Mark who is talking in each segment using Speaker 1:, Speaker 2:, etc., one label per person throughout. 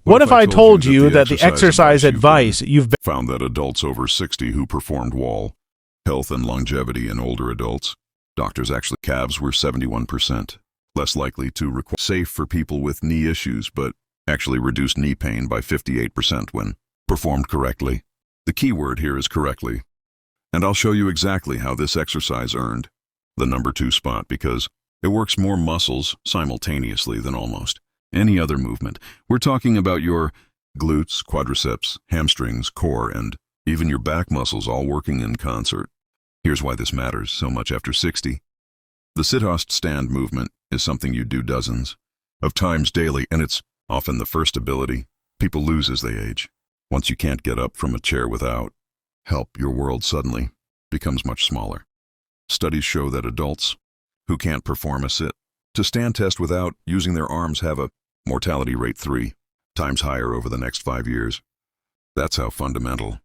Speaker 1: What if I told you that the exercise
Speaker 2: advice
Speaker 1: advice you've been
Speaker 2: found that adults over 60 who performed wall, health and longevity in older adults, doctors actually calves were 71% less likely to require safe for people with knee issues, but actually reduced knee pain by 58% when performed correctly. The key word here is correctly. And I'll show you exactly how this exercise earned the number 2 spot because it works more muscles simultaneously than almost any other movement. We're talking about your glutes, quadriceps, hamstrings, core, and even your back muscles all working in concert. Here's why this matters so much after 60. The sit-host stand movement is something you do dozens of times daily, and it's often the first ability people lose as they age. Once you can't get up from a chair without help, your world suddenly becomes much smaller. Studies show that adults who can't perform a sit-to-stand test without using their arms have a mortality rate 3 times higher over the next 5 years. That's how fundamental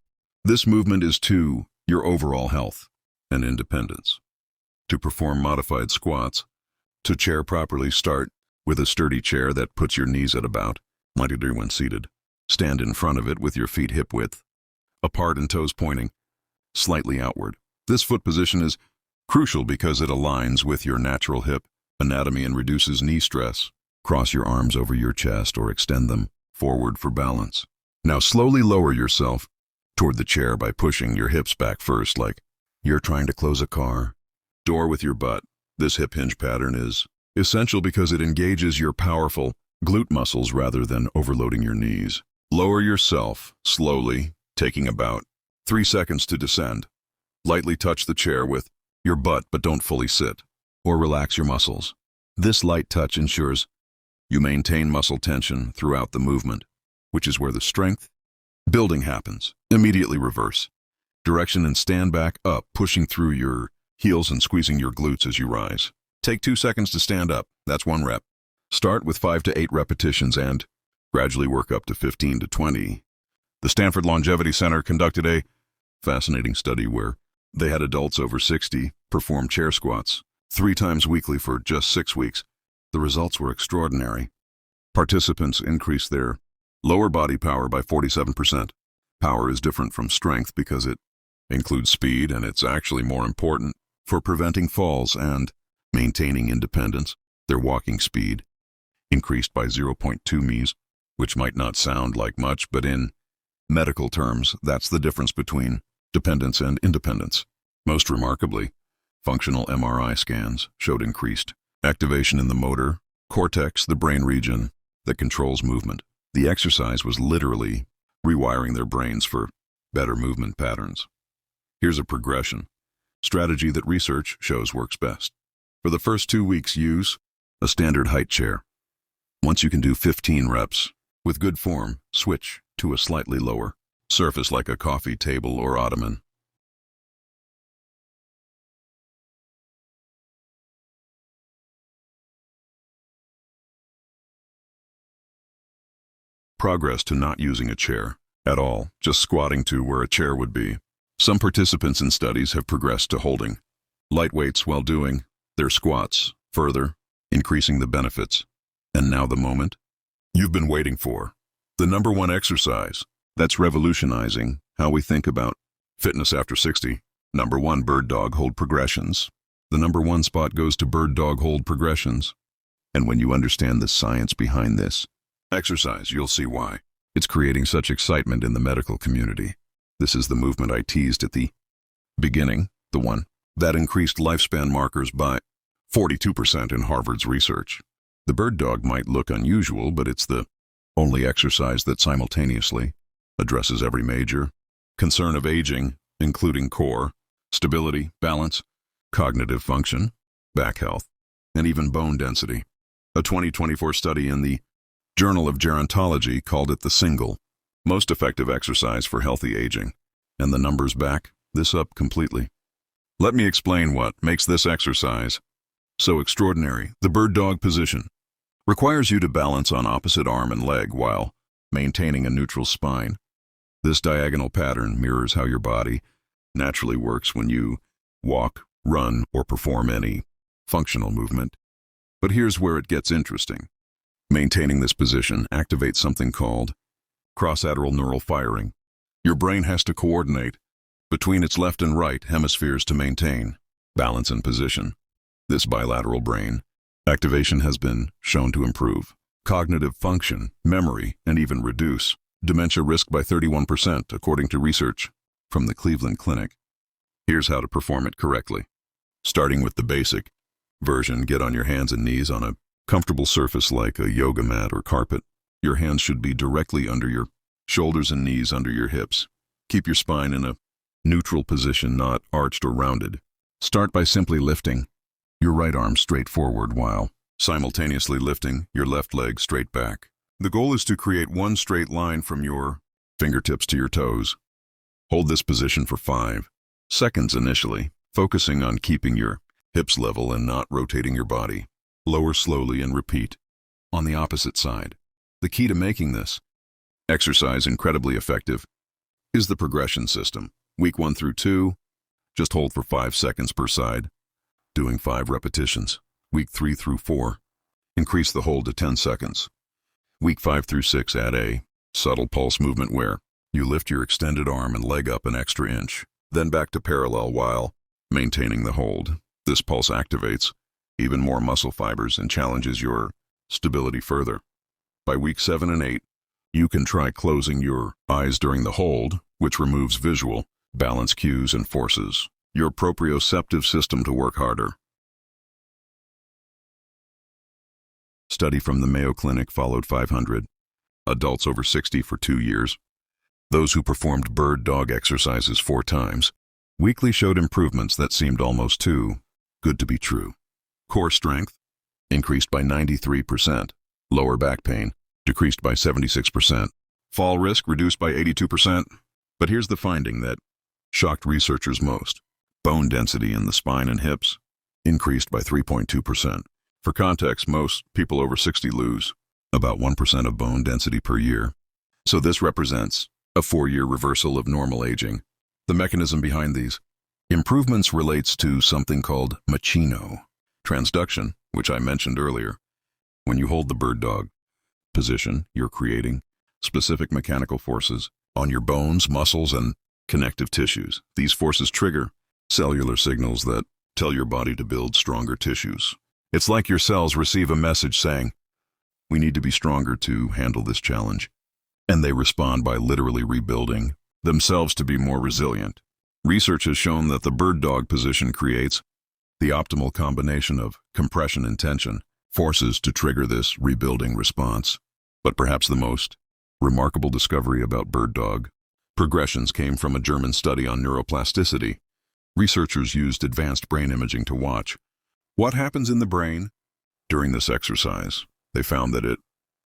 Speaker 2: this movement is to your overall health and independence. To perform modified squats, to chair properly, start with a sturdy chair that puts your knees at about 90 degrees when seated. Stand in front of it with your feet hip width apart and toes pointing slightly outward. This foot position is crucial because it aligns with your natural hip anatomy and reduces knee stress. Cross your arms over your chest or extend them forward for balance. Now slowly lower yourself toward the chair by pushing your hips back first, like you're trying to close a car door with your butt. This hip hinge pattern is essential because it engages your powerful glute muscles rather than overloading your knees. Lower yourself slowly, taking about 3 seconds to descend. Lightly touch the chair with your butt, but don't fully sit or relax your muscles. This light touch ensures you maintain muscle tension throughout the movement, which is where the strength building happens. Immediately reverse direction and stand back up, pushing through your heels and squeezing your glutes as you rise. Take 2 seconds to stand up. That's 1 rep. Start with 5 to 8 repetitions and gradually work up to 15 to 20. The Stanford Longevity Center conducted a fascinating study where they had adults over 60 perform chair squats 3 times weekly for just 6 weeks. The results were extraordinary. Participants increased their lower body power by 47%. Power is different from strength because it includes speed, and it's actually more important for preventing falls and maintaining independence. Their walking speed increased by 0.2 ms, which might not sound like much, but in medical terms, that's the difference between dependence and independence. Most remarkably, functional MRI scans showed increased activation in the motor cortex, the brain region that controls movement. The exercise was literally rewiring their brains for better movement patterns. Here's a progression strategy that research shows works best. For the first 2 weeks, use a standard height chair. Once you can do 15 reps with good form, switch to a slightly lower surface like a coffee table or ottoman. Progress to not using a chair at all, just squatting to where a chair would be. Some participants in studies have progressed to holding light weights while doing their squats, further increasing the benefits. And now the moment you've been waiting for. The number 1 exercise that's revolutionizing how we think about fitness after 60. Number 1, bird dog hold progressions. The number 1 spot goes to bird dog hold progressions. And when you understand the science behind this exercise, you'll see why it's creating such excitement in the medical community. This is the movement I teased at the beginning, the one that increased lifespan markers by 42% in Harvard's research. The bird dog might look unusual, but it's the only exercise that simultaneously addresses every major concern of aging, including core, stability, balance, cognitive function, back health, and even bone density. A 2024 study in the Journal of Gerontology called it the single most effective exercise for healthy aging, and the numbers back this up completely. Let me explain what makes this exercise so extraordinary. The bird dog position requires you to balance on opposite arm and leg while maintaining a neutral spine. This diagonal pattern mirrors how your body naturally works when you walk, run, or perform any functional movement. But here's where it gets interesting. Maintaining this position activates something called cross-lateral neural firing. Your brain has to coordinate between its left and right hemispheres to maintain balance and position. This bilateral brain activation has been shown to improve cognitive function, memory, and even reduce dementia risk by 31%, according to research from the Cleveland Clinic. Here's how to perform it correctly. Starting with the basic version, get on your hands and knees on a comfortable surface like a yoga mat or carpet. Your hands should be directly under your shoulders and knees under your hips. Keep your spine in a neutral position, not arched or rounded. Start by simply lifting your right arm straight forward while simultaneously lifting your left leg straight back. The goal is to create one straight line from your fingertips to your toes. Hold this position for 5 seconds initially, focusing on keeping your hips level and not rotating your body. Lower slowly and repeat. On the opposite side. The key to making this exercise incredibly effective is the progression system. Week 1 through 2, just hold for 5 seconds per side, doing 5 repetitions. Week 3 through 4, increase the hold to 10 seconds. Week 5 through 6, add a subtle pulse movement where you lift your extended arm and leg up an extra inch, then back to parallel while maintaining the hold. This pulse activates even more muscle fibers and challenges your stability further. By week 7 and 8, you can try closing your eyes during the hold, which removes visual balance cues and forces your proprioceptive system to work harder. Study from the Mayo Clinic followed 500 adults over 60 for 2 years. Those who performed bird-dog exercises 4 times weekly showed improvements that seemed almost too good to be true. Core strength increased by 93%. Lower back pain decreased by 76%. Fall risk reduced by 82%. But here's the finding that shocked researchers most. Bone density in the spine and hips increased by 3.2%. For context, most people over 60 lose about 1% of bone density per year. So this represents a 4-year reversal of normal aging. The mechanism behind these improvements relates to something called machino transduction, which I mentioned earlier. When you hold the bird dog position, you're creating specific mechanical forces on your bones, muscles, and connective tissues. These forces trigger cellular signals that tell your body to build stronger tissues. It's like your cells receive a message saying, "We need to be stronger to handle this challenge." And they respond by literally rebuilding themselves to be more resilient. Research has shown that the bird dog position creates the optimal combination of compression and tension forces to trigger this rebuilding response. But perhaps the most remarkable discovery about bird dog progressions came from a German study on neuroplasticity. Researchers used advanced brain imaging to watch what happens in the brain during this exercise. They found that it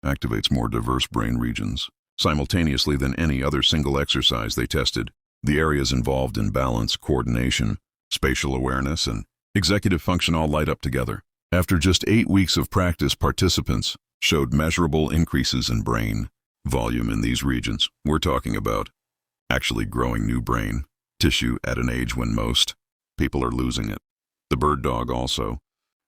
Speaker 2: activates more diverse brain regions simultaneously than any other single exercise they tested. The areas involved in balance, coordination, spatial awareness, and executive function all light up together. After just 8 weeks of practice, participants showed measurable increases in brain volume in these regions. We're talking about actually growing new brain tissue at an age when most people are losing it. The bird dog also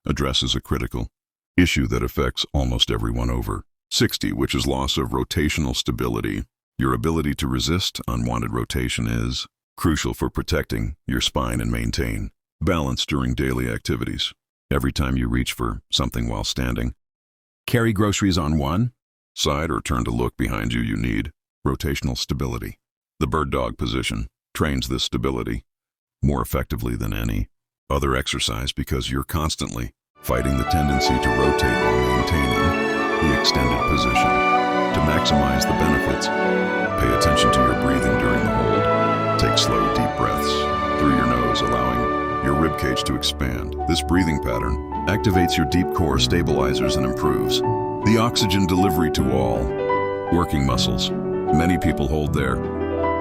Speaker 2: addresses a critical issue that affects almost everyone over 60, which is loss of rotational stability. Your ability to resist unwanted rotation is crucial for protecting your spine and maintain balance during daily activities. Every time you reach for something while standing, carry groceries on one side or turn to look behind you, you need rotational stability. The bird dog position trains this stability more effectively than any other exercise because you're constantly fighting the tendency to rotate while maintaining the extended position. To maximize the benefits, pay attention to your breathing during the hold. Take slow, deep breaths through your nose, allowing your ribcage to expand. This breathing pattern activates your deep core stabilizers and improves the oxygen delivery to all working muscles. Many people hold their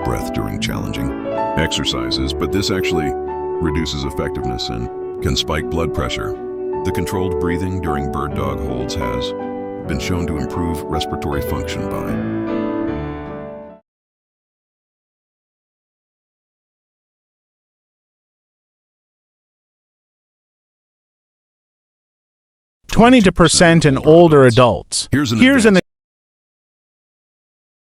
Speaker 2: breath during challenging exercises, but this actually reduces effectiveness and can spike blood pressure. The controlled breathing during bird dog holds has been shown to improve respiratory function by
Speaker 1: 20% in older adults.
Speaker 2: Here's an